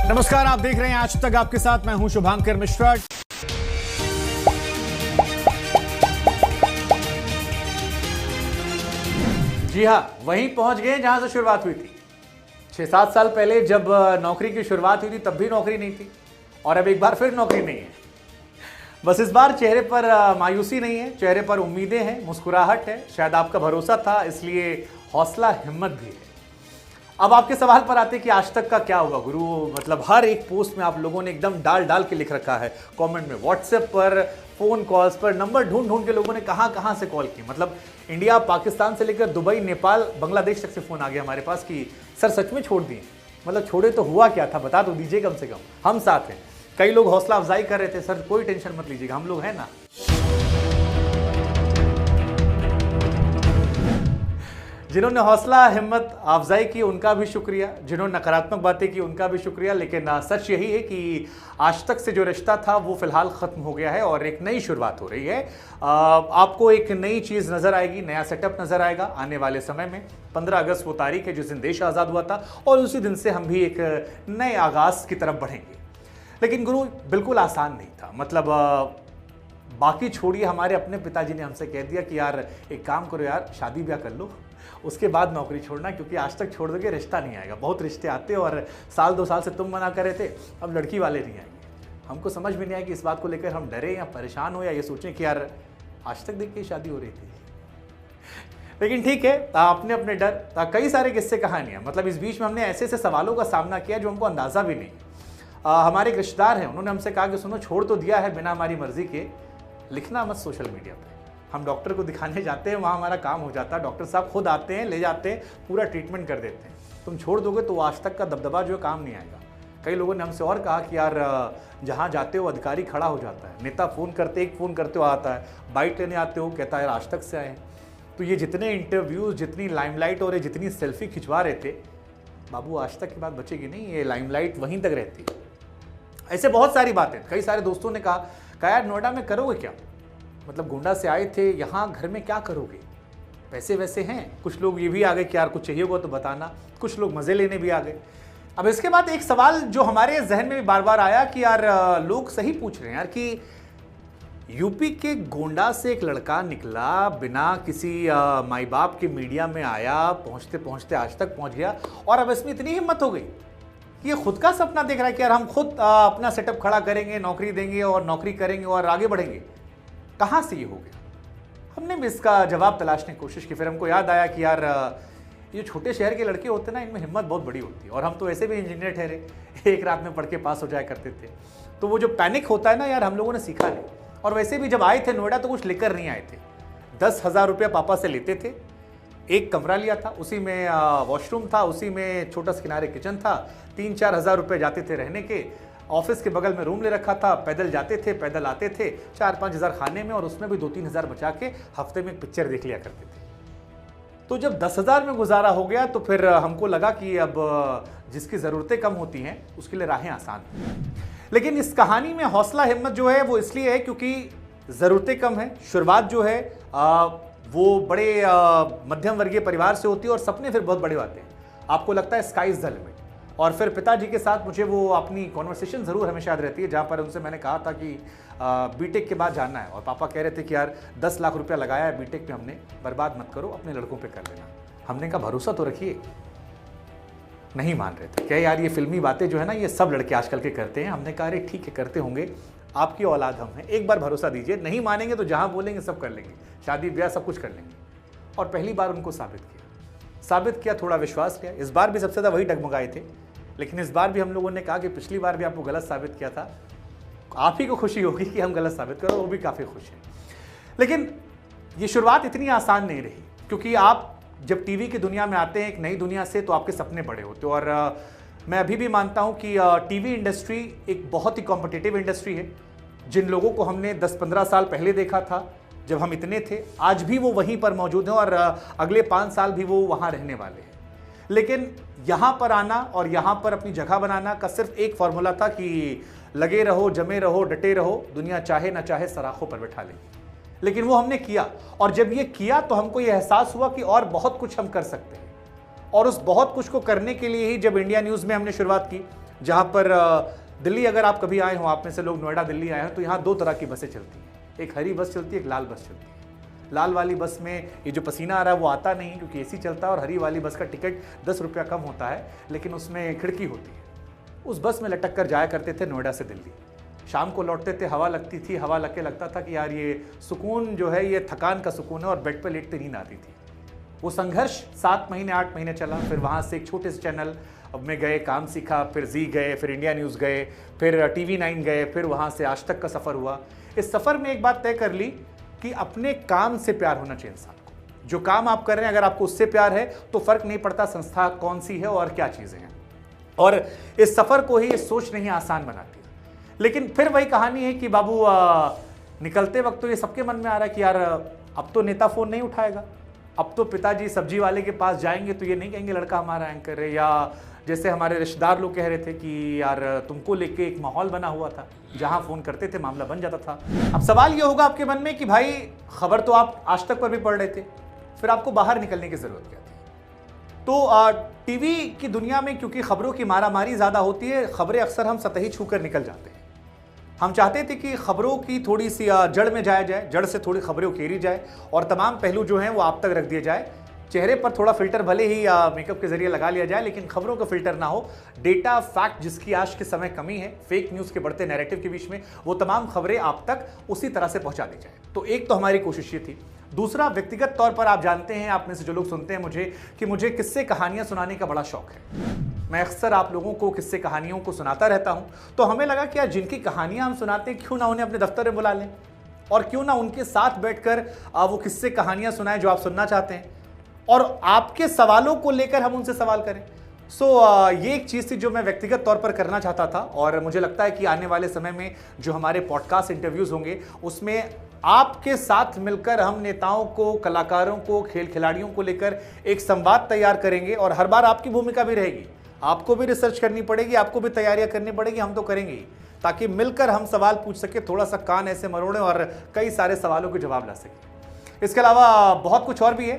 नमस्कार, आप देख रहे हैं आज तक आपके साथ मैं हूं शुभांकर मिश्रा। जी हां, वहीं पहुंच गए जहां से शुरुआत हुई थी। 6-7 साल पहले जब नौकरी की शुरुआत हुई थी तब भी नौकरी नहीं थी और अब एक बार फिर नौकरी नहीं है। बस इस बार चेहरे पर मायूसी नहीं है, चेहरे पर उम्मीदें हैं, मुस्कुराहट है। शायद आपका भरोसा था, इसलिए हौसला हिम्मत भी है। अब आपके सवाल पर आते कि आज तक का क्या होगा गुरु। मतलब हर एक पोस्ट में आप लोगों ने एकदम डाल डाल के लिख रखा है, कमेंट में, व्हाट्सएप पर, फोन कॉल्स पर, नंबर ढूंढ ढूंढ के लोगों ने कहां से कॉल की। मतलब इंडिया, पाकिस्तान से लेकर दुबई, नेपाल, बांग्लादेश तक से फोन आ गया हमारे पास कि सर सच में छोड़ दिए। मतलब छोड़े तो हुआ क्या था, बता तो दीजिए कम से कम, हम साथ हैं। कई लोग हौसला अफजाई कर रहे थे, सर कोई टेंशन मत लीजिएगा, हम लोग हैं ना। जिन्होंने हौसला हिम्मत अफजाई की उनका भी शुक्रिया, जिन्होंने नकारात्मक बातें की उनका भी शुक्रिया। लेकिन सच यही है कि आज तक से जो रिश्ता था वो फिलहाल खत्म हो गया है और एक नई शुरुआत हो रही है। आपको एक नई चीज नजर आएगी, नया सेटअप नजर आएगा आने वाले समय में। 15 अगस्त वो तारीख है जिस दिन देश आजाद हुआ था और उसी दिन से हम भी एक नए आगाज की तरफ बढ़ेंगे। लेकिन गुरु बिल्कुल आसान नहीं था। मतलब बाकी छोड़िए, हमारे अपने पिताजी ने हमसे कह दिया कि यार एक काम करो यार, शादी ब्याह कर लो, उसके बाद नौकरी छोड़ना, क्योंकि आज तक छोड़ दोगे रिश्ता नहीं आएगा। बहुत रिश्ते आते और साल 2 साल से तुम मना कर रहे थे, अब लड़की वाले नहीं आएंगे। हमको समझ में नहीं आया कि इस बात को लेकर हम डरे या परेशान हो या ये सोचें कि यार आज तक देखिए शादी हो रही थी। लेकिन ठीक है, अपने अपने डर, कई सारे किस्से कहानियां। मतलब इस बीच में हमने ऐसे ऐसे सवालों का सामना किया जो हमको अंदाजा भी नहीं। हमारे एक रिश्तेदार हैं, उन्होंने हमसे कहा कि सुनो, छोड़ तो दिया है बिना हमारी मर्जी के, लिखना मत सोशल मीडिया पे। हम डॉक्टर को दिखाने जाते हैं, वहाँ हमारा काम हो जाता है, डॉक्टर साहब खुद आते हैं, ले जाते हैं, पूरा ट्रीटमेंट कर देते हैं। तुम छोड़ दोगे तो आज तक का दबदबा जो है काम नहीं आएगा। कई लोगों ने हमसे और कहा कि यार जहाँ जाते हो अधिकारी खड़ा हो जाता है, नेता फ़ोन करते, एक फ़ोन करते हो आता है, बाइक लेने आते हो कहता है यार आज तक से आए हैं। तो ये जितने इंटरव्यूज़, जितनी लाइमलाइट और जितनी सेल्फी खिंचवा रहे थे, बाबू आज तक की बात बचेगी नहीं, ये लाइमलाइट वहीं तक रहती है। ऐसे बहुत सारी बातें। कई सारे दोस्तों ने कहा यार नोएडा में करोगे क्या, मतलब गोंडा से आए थे, यहाँ घर में क्या करोगे, पैसे वैसे हैं। कुछ लोग ये भी आ गए कि यार कुछ चाहिए होगा तो बताना, कुछ लोग मज़े लेने भी आ गए। अब इसके बाद एक सवाल जो हमारे जहन में भी बार बार आया कि यार लोग सही पूछ रहे हैं यार कि यूपी के गोंडा से एक लड़का निकला, बिना किसी माई बाप के मीडिया में आया, पहुँचते पहुँचते आज तक पहुँच गया और अब इसमें इतनी हिम्मत हो गई कि ये खुद का सपना देख रहा है कि यार हम खुद अपना सेटअप खड़ा करेंगे, नौकरी देंगे और नौकरी करेंगे और आगे बढ़ेंगे। कहाँ से ये हो गया? हमने भी इसका जवाब तलाशने की कोशिश की। फिर हमको याद आया कि यार ये छोटे शहर के लड़के होते हैं ना, इनमें हिम्मत बहुत बड़ी होती है। और हम तो ऐसे भी इंजीनियर ठहरे, एक रात में पढ़ के पास हो जाया करते थे। तो वो जो पैनिक होता है ना यार, हम लोगों ने सीखा नहीं। और वैसे भी जब आए थे नोएडा तो कुछ लेकर नहीं आए थे। 10,000 रुपया पापा से लेते थे, एक कमरा लिया था, उसी में वॉशरूम था, उसी में छोटा सा किनारे किचन था, 3-4 हज़ार रुपये जाते थे रहने के। ऑफिस के बगल में रूम ले रखा था, पैदल जाते थे, पैदल आते थे, 4-5 हज़ार खाने में और उसमें भी 2-3 हज़ार बचा के हफ्ते में एक पिक्चर देख लिया करते थे। तो जब 10,000 में गुजारा हो गया तो फिर हमको लगा कि अब जिसकी ज़रूरतें कम होती हैं उसके लिए राहें आसान हैं। लेकिन इस कहानी में हौसला हिम्मत जो है वो इसलिए है क्योंकि ज़रूरतें कम हैं। शुरुआत जो है वो बड़े मध्यम वर्गीय परिवार से होती है और सपने फिर बहुत बड़े होते हैं। आपको लगता है स्काई इज़ द लिमिट। और फिर पिताजी के साथ मुझे वो अपनी कॉन्वर्सेशन ज़रूर हमेशा याद रहती है जहाँ पर उनसे मैंने कहा था कि बीटेक के बाद जाना है और पापा कह रहे थे कि यार 10 लाख रुपया लगाया है बीटेक पे हमने, बर्बाद मत करो, अपने लड़कों पे कर लेना। हमने कहा भरोसा तो रखिए। नहीं मान रहे थे, क्या यार ये फिल्मी बातें जो है ना ये सब लड़के आजकल के करते हैं। हमने कहा अरे ठीक है करते होंगे, आपकी औलाद हम हैं, एक बार भरोसा दीजिए। नहीं मानेंगे तो जहाँ बोलेंगे सब कर लेंगे, शादी ब्याह सब कुछ कर लेंगे। और पहली बार उनको साबित किया, थोड़ा विश्वास किया। इस बार भी सबसे ज़्यादा वही डगमगाए थे, लेकिन इस बार भी हम लोगों ने कहा कि पिछली बार भी आपको गलत साबित किया था, आप ही को खुशी होगी कि हम गलत साबित करो, वो भी काफ़ी खुश हैं। लेकिन ये शुरुआत इतनी आसान नहीं रही, क्योंकि आप जब टीवी की दुनिया में आते हैं एक नई दुनिया से तो आपके सपने बड़े होते हैं। और मैं अभी भी मानता हूँ कि टीवी इंडस्ट्री एक बहुत ही कॉम्पिटिटिव इंडस्ट्री है। जिन लोगों को हमने 10-15 साल पहले देखा था जब हम इतने थे, आज भी वो वहीं पर मौजूद हैं और अगले 5 साल भी वो वहाँ रहने वाले हैं। लेकिन यहाँ पर आना और यहाँ पर अपनी जगह बनाना का सिर्फ एक फॉर्मूला था कि लगे रहो, जमे रहो, डटे रहो, दुनिया चाहे ना चाहे सराखों पर बैठा लेगी। लेकिन वो हमने किया और जब ये किया तो हमको ये एहसास हुआ कि और बहुत कुछ हम कर सकते हैं। और उस बहुत कुछ को करने के लिए ही जब इंडिया न्यूज़ में हमने शुरुआत की, जहाँ पर दिल्ली अगर आप कभी आए हो, आप में से लोग नोएडा दिल्ली आए हो, तो यहाँ 2 तरह की बसें चलती हैं। एक हरी बस चलती है, एक लाल बस चलती है। लाल वाली बस में ये जो पसीना आ रहा है वो आता नहीं क्योंकि एसी चलता है, और हरी वाली बस का टिकट 10 रुपया कम होता है, लेकिन उसमें खिड़की होती है। उस बस में लटक कर जाया करते थे नोएडा से दिल्ली। शाम को लौटते थे, हवा लगती थी, हवा लग के लगता था कि यार ये सुकून जो है ये थकान का सुकून है, और बेड पर लेटते नींद आती थी। वो संघर्ष 7 महीने 8 महीने चला। फिर वहाँ से एक छोटे से चैनल में गए, काम सीखा, फिर जी गए, फिर इंडिया न्यूज़ गए, फिर TV9 गए, फिर वहाँ से आज तक का सफ़र हुआ। इस सफ़र में एक बात तय कर ली कि अपने काम से प्यार होना चाहिए इंसान को। जो काम आप कर रहे हैं अगर आपको उससे प्यार है तो फ़र्क नहीं पड़ता संस्था कौन सी है और क्या चीज़ें हैं। और इस सफ़र को ही सोचना ही आसान बनाती है। लेकिन फिर वही कहानी है कि बाबू निकलते वक्त तो ये सबके मन में आ रहा है कि यार अब तो नेता फ़ोन नहीं उठाएगा, अब तो पिताजी सब्जी वाले के पास जाएंगे तो ये नहीं कहेंगे लड़का हमारा एंकर है, या जैसे हमारे रिश्तेदार लोग कह रहे थे कि यार तुमको लेके एक माहौल बना हुआ था, जहां फ़ोन करते थे मामला बन जाता था। अब सवाल ये होगा आपके मन में कि भाई खबर तो आप आज तक पर भी पढ़ रहे थे, फिर आपको बाहर निकलने की ज़रूरत क्या थी? तो टीवी की दुनिया में क्योंकि खबरों की मारामारी ज़्यादा होती है, खबरें अक्सर हम सतही छूकर निकल जाते हैं। हम चाहते थे कि खबरों की थोड़ी सी जड़ में जाया जाए, जड़ से थोड़ी खबरें उकेरी जाए और तमाम पहलू जो हैं वो आप तक रख दिए जाए। चेहरे पर थोड़ा फिल्टर भले ही मेकअप के जरिए लगा लिया जाए, लेकिन खबरों का फिल्टर ना हो। डेटा फैक्ट जिसकी आज के समय कमी है, फेक न्यूज़ के बढ़ते नैरेटिव के बीच में, वो तमाम खबरें आप तक उसी तरह से पहुंचा दी जाए। तो एक तो हमारी कोशिश ये थी। दूसरा, व्यक्तिगत तौर पर आप जानते हैं, आप में से जो लोग सुनते हैं मुझे, कि मुझे किस्से कहानियां सुनाने का बड़ा शौक है। मैं अक्सर आप लोगों को किस्से कहानियों को सुनाता रहता हूं। तो हमें लगा कि यार जिनकी कहानियां हम सुनाते हैं, क्यों ना उन्हें अपने दफ्तर में बुला लें और क्यों ना उनके साथ बैठकर वो किस्से कहानियां सुनाएं जो आप सुनना चाहते हैं, और आपके सवालों को लेकर हम उनसे सवाल करें। ये एक चीज़ थी जो मैं व्यक्तिगत तौर पर करना चाहता था, और मुझे लगता है कि आने वाले समय में जो हमारे पॉडकास्ट इंटरव्यूज़ होंगे उसमें आपके साथ मिलकर हम नेताओं को, कलाकारों को, खेल खिलाड़ियों को लेकर एक संवाद तैयार करेंगे। और हर बार आपकी भूमिका भी रहेगी, आपको भी रिसर्च करनी पड़ेगी, आपको भी तैयारियां करनी पड़ेगी, हम तो करेंगे ही, ताकि मिलकर हम सवाल पूछ सके, थोड़ा सा कान ऐसे मरोड़ें और कई सारे सवालों के जवाब ला सकें। इसके अलावा बहुत कुछ और भी है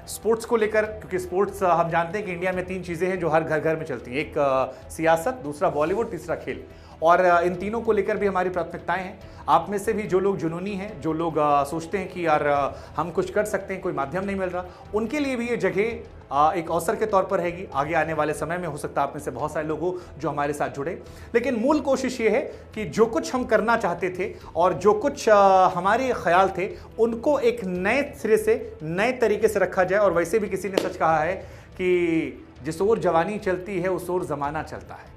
स्पोर्ट्स को लेकर, क्योंकि स्पोर्ट्स हम जानते हैं कि इंडिया में 3 चीज़ें हैं जो हर घर घर में चलती हैं। एक सियासत, दूसरा बॉलीवुड, तीसरा खेल, और इन तीनों को लेकर भी हमारी प्राथमिकताएं हैं। आप में से भी जो लोग जुनूनी हैं, जो लोग सोचते हैं कि यार हम कुछ कर सकते हैं, कोई माध्यम नहीं मिल रहा, उनके लिए भी ये जगह एक अवसर के तौर पर रहेगी। आगे आने वाले समय में हो सकता है आप में से बहुत सारे लोग हो जो हमारे साथ जुड़े। लेकिन मूल कोशिश ये है कि जो कुछ हम करना चाहते थे और जो कुछ हमारे ख्याल थे, उनको एक नए सिरे से, नए तरीके से रखा जाए। और वैसे भी किसी ने सच कहा है कि जिस ओर जवानी चलती है उस ओर ज़माना चलता है।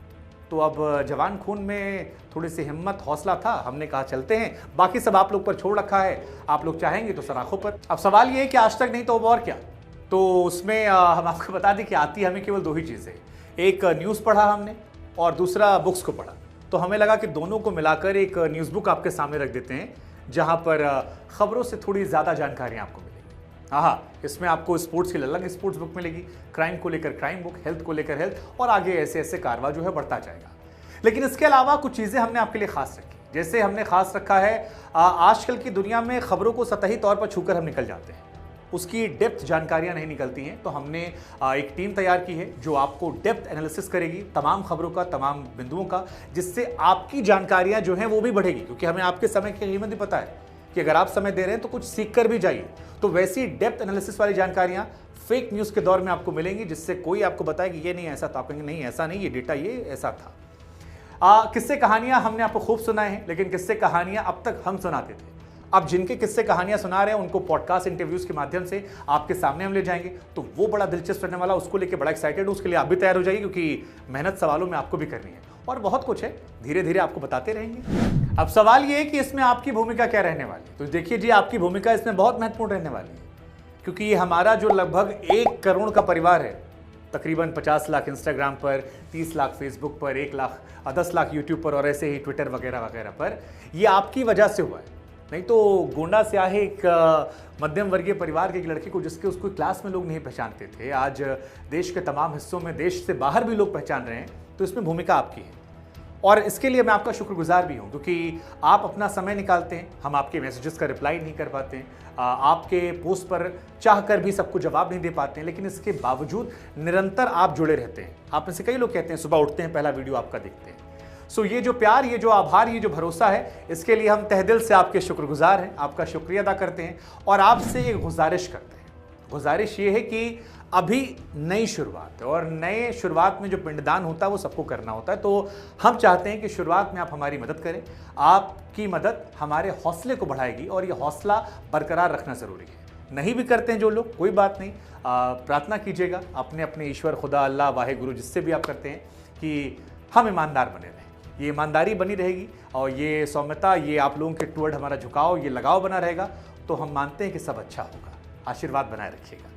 तो अब जवान खून में थोड़ी सी हिम्मत, हौसला था, हमने कहा चलते हैं। बाकी सब आप लोग पर छोड़ रखा है, आप लोग चाहेंगे तो सराखों पर। अब सवाल ये है कि आज तक नहीं तो अब और क्या। तो उसमें हम आपको बता दें कि आती हमें केवल 2 ही चीज़ें, एक न्यूज़ पढ़ा हमने और दूसरा बुक्स को पढ़ा। तो हमें लगा कि दोनों को मिलाकर एक न्यूज़ बुक आपके सामने रख देते हैं, जहाँ पर खबरों से थोड़ी ज़्यादा जानकारियाँ आपको मिलेगी। हाँ, इसमें आपको स्पोर्ट्स की अलग स्पोर्ट्स बुक मिलेगी, क्राइम को लेकर क्राइम बुक, हेल्थ को लेकर हेल्थ, और आगे ऐसे ऐसे कारवा जो है बढ़ता जाएगा। लेकिन इसके अलावा कुछ चीज़ें हमने आपके लिए खास रखी। जैसे हमने खास रखा है, आजकल की दुनिया में खबरों को सतही तौर पर छूकर हम निकल जाते हैं, उसकी डेप्थ जानकारियां नहीं निकलती हैं। तो हमने एक टीम तैयार की है जो आपको डेप्थ एनालिसिस करेगी तमाम खबरों का, तमाम बिंदुओं का, जिससे आपकी जानकारियां जो हैं वो भी बढ़ेगी। क्योंकि हमें आपके समय की कीमत भी पता है कि अगर आप समय दे रहे हैं तो कुछ सीख कर भी जाइए। तो वैसी डेप्थ एनालिसिस वाली जानकारियां फेक न्यूज़ के दौर में आपको मिलेंगी, जिससे कोई आपको बताए कि ये नहीं ऐसा, तो आप कहेंगे नहीं ऐसा नहीं, ये डेटा ये ऐसा था। किस्से कहानियां हमने आपको खूब सुनाए हैं, लेकिन किस्से कहानियां अब तक हम सुनाते थे। अब जिनके किस्से कहानियां सुना रहे हैं उनको पॉडकास्ट इंटरव्यूज के माध्यम से आपके सामने हम ले जाएंगे। तो वो बड़ा दिलचस्प रहने वाला, उसको लेके बड़ा एक्साइटेड हूं। उसके लिए आप भी तैयार हो जाइए, क्योंकि मेहनत सवालों में आपको भी करनी है और बहुत कुछ है, धीरे धीरे आपको बताते रहेंगे। अब सवाल ये है कि इसमें आपकी भूमिका क्या रहने वाली है। तो देखिए जी, आपकी भूमिका इसमें बहुत महत्वपूर्ण रहने वाली है, क्योंकि ये हमारा जो लगभग 1 करोड़ का परिवार है, तकरीबन 50 लाख इंस्टाग्राम पर, 30 लाख फेसबुक पर, 1 लाख 10 लाख यूट्यूब पर, और ऐसे ही ट्विटर वगैरह वगैरह पर, ये आपकी वजह से हुआ है। नहीं तो गोंडा से आए एक मध्यम वर्गीय परिवार के एक लड़के को, जिसके उसको क्लास में लोग नहीं पहचानते थे, आज देश के तमाम हिस्सों में, देश से बाहर भी लोग पहचान रहे हैं। तो इसमें भूमिका आपकी है। और इसके लिए मैं आपका शुक्रगुजार भी हूं, क्योंकि आप अपना समय निकालते हैं, हम आपके मैसेजेस का रिप्लाई नहीं कर पाते हैं, आपके पोस्ट पर चाहकर भी सबको जवाब नहीं दे पाते हैं, लेकिन इसके बावजूद निरंतर आप जुड़े रहते हैं। आप में से कई लोग कहते हैं सुबह उठते हैं पहला वीडियो आपका देखते हैं। सो ये जो प्यार, ये जो आभार, ये जो भरोसा है, इसके लिए हम तहे दिल से आपके शुक्रगुजार हैं, आपका शुक्रिया अदा करते हैं और आपसे एक गुजारिश करते हैं। गुजारिश ये है कि अभी नई शुरुआत है और नए शुरुआत में जो पिंडदान होता है वो सबको करना होता है, तो हम चाहते हैं कि शुरुआत में आप हमारी मदद करें। आपकी मदद हमारे हौसले को बढ़ाएगी और ये हौसला बरकरार रखना ज़रूरी है। नहीं भी करते हैं जो लोग, कोई बात नहीं, प्रार्थना कीजिएगा अपने अपने ईश्वर, खुदा, अल्लाह, वाहे गुरु, जिससे भी आप करते हैं, कि हम ईमानदार बने रहें। ये ईमानदारी बनी रहेगी और ये सौम्यता, ये आप लोगों के टुवर्ड हमारा झुकाव, ये लगाव बना रहेगा, तो हम मानते हैं कि सब अच्छा होगा। आशीर्वाद बनाए रखिएगा।